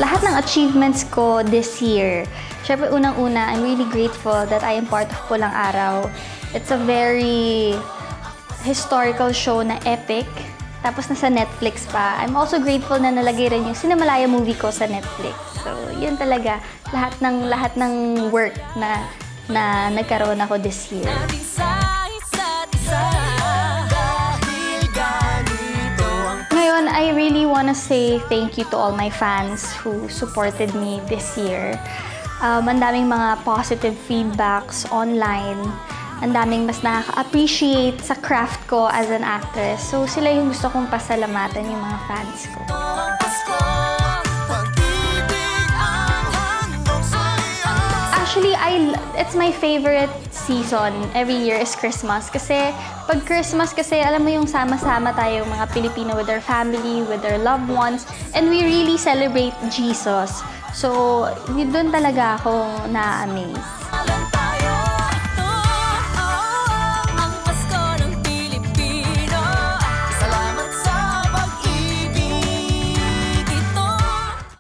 lahat ng achievements ko this year. Siyempre, unang-una, I'm really grateful that I am part of Pulang Araw. It's a very historical show na epic. Tapos nasa Netflix pa. I'm also grateful na nalagay rin yung Cinemalaya movie ko sa Netflix. So, yun talaga. Lahat ng work na nagkaroon ako this year. Ngayon, I really wanna say thank you to all my fans who supported me this year. Ang daming mga positive feedbacks online. Ang daming mas nakaka-appreciate sa craft ko as an actress. So, sila yung gusto kong pasalamatan, yung mga fans ko. Actually, it's my favorite season every year is Christmas. Kasi pag Christmas kasi, alam mo yung sama-sama tayo mga Pilipino with our family, with our loved ones, and we really celebrate Jesus. So, doon talaga ako na-amaze.